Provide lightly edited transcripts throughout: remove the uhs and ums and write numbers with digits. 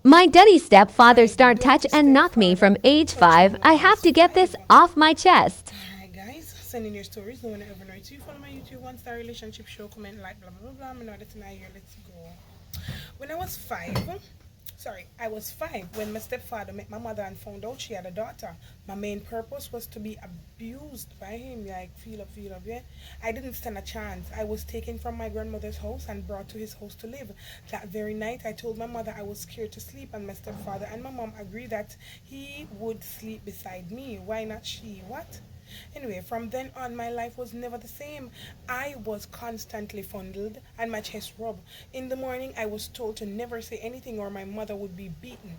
My daddy stepfather My start touch dirty and knock me stepfather from age touched me 5. when I I have was to get this 5. off my chest. Alright, guys, send in your stories. No one ever know it. So you follow my YouTube One Star Relationship Show, comment, like, blah, blah, blah, blah. I know that's not here. Let's go. When I was 5, I was 5 when my stepfather met my mother and found out she had a daughter. My main purpose was to be abused by him, like, feel up, yeah. I didn't stand a chance. I was taken from my grandmother's house and brought to his house to live. That very night, I told my mother I was scared to sleep, and my stepfather and my mom agreed that he would sleep beside me. Why not she? What? Anyway, from then on, my life was never the same. I was constantly fondled and my chest rubbed. In the morning, I was told to never say anything or my mother would be beaten.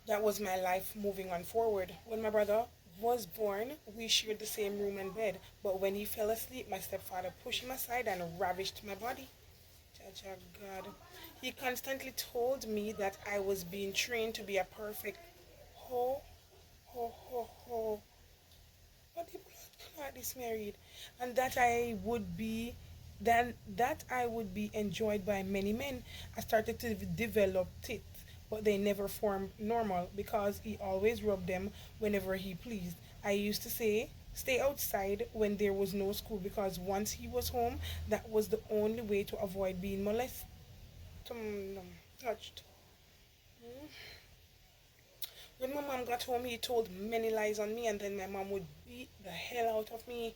That was my life moving on forward. When my brother was born, we shared the same room and bed, but when he fell asleep, my stepfather pushed him aside and ravished my body. Jaja God. He constantly told me that I was being trained to be a perfect ho, ho. But the blood clot is married, and that I would be enjoyed by many men. I started to develop teeth, but they never formed normal because he always rubbed them whenever he pleased. I used to say stay outside when there was no school because once he was home, that was the only way to avoid being molested. Touched. When my mom got home, he told many lies on me, and then my mom would beat the hell out of me.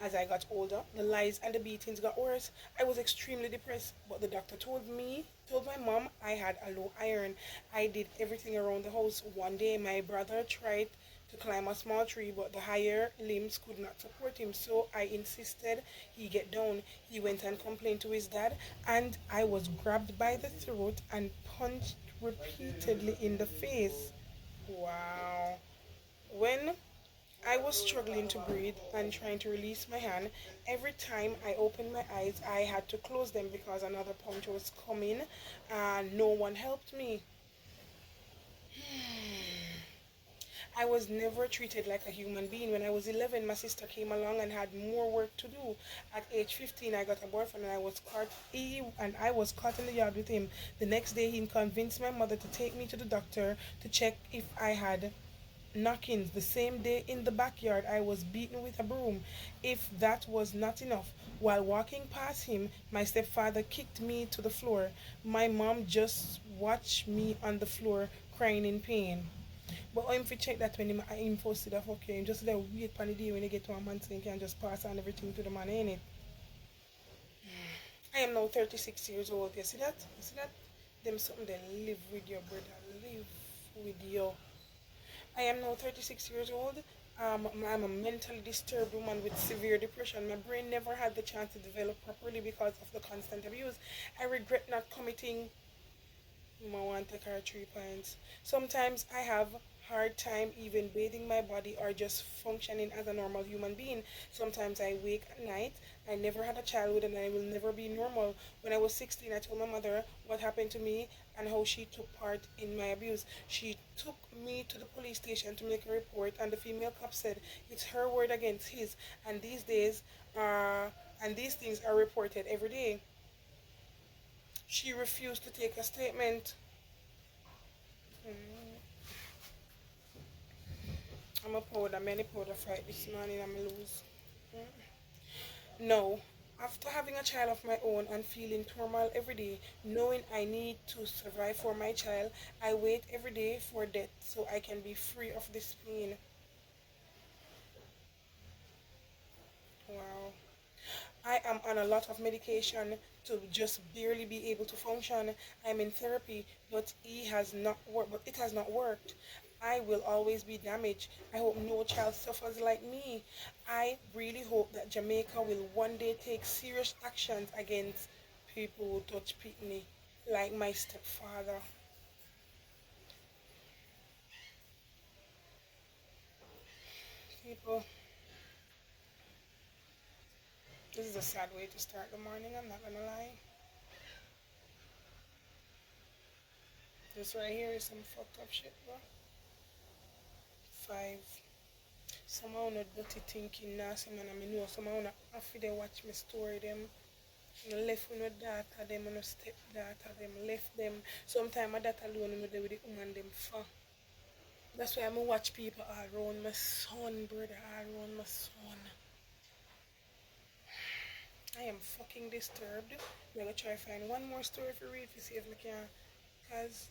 As I got older, the lies and the beatings got worse. I was extremely depressed, but the doctor told my mom I had a low iron. I did everything around the house. One day, my brother tried to climb a small tree, but the higher limbs could not support him, so I insisted he get down. He went and complained to his dad, and I was grabbed by the throat and punched repeatedly in the face. Wow. When I was struggling to breathe and trying to release my hand, every time I opened my eyes, I had to close them because another punch was coming and no one helped me. I was never treated like a human being. When I was 11, my sister came along and had more work to do. At age 15, I got a boyfriend and I was caught in the yard with him. The next day, he convinced my mother to take me to the doctor to check if I had knockings. The same day in the backyard, I was beaten with a broom. If that was not enough, while walking past him, my stepfather kicked me to the floor. My mom just watched me on the floor crying in pain. But I'm fi check that when him posted a fuck you, him just let wait for the day when you get to a man so you can just pass on everything to the man, ain't it? I am now 36 years old. You see that? You see that? Them something they live with your brother. Live with you. I am now 36 years old. I'm a mentally disturbed woman with severe depression. My brain never had the chance to develop properly because of the constant abuse. I regret not committing. I want to take her 3 points. Sometimes I have hard time even bathing my body or just functioning as a normal human being. Sometimes I wake at night. I never had a childhood and I will never be normal. When I was 16, I told my mother what happened to me and how she took part in my abuse. She took me to the police station to make a report and the female cop said it's her word against his, and these days and these things are reported every day. She refused to take a statement. Mm. I'm a powder, many powder fight this morning, I'm lose. Mm. No. After having a child of my own and feeling turmoil every day, knowing I need to survive for my child, I wait every day for death so I can be free of this pain. Wow. I am on a lot of medication to just barely be able to function. I'm in therapy, but it has not worked. I will always be damaged. I hope no child suffers like me. I really hope that Jamaica will one day take serious actions against people who touch me, like my stepfather. People, this is a sad way to start the morning, I'm not gonna lie. This right here is some fucked up shit, bro. 5. Somehow not dirty thinking nasty man, I mean no, somehow not after they watch me story them. I left with my daughter, them and my stepdaughter, them left them. Sometimes my daughter alone with the woman them far. That's why I'm watch people all around my son, brother, all around my son. I am fucking disturbed. I'm gonna try to find one more story for read to see if I can. Cause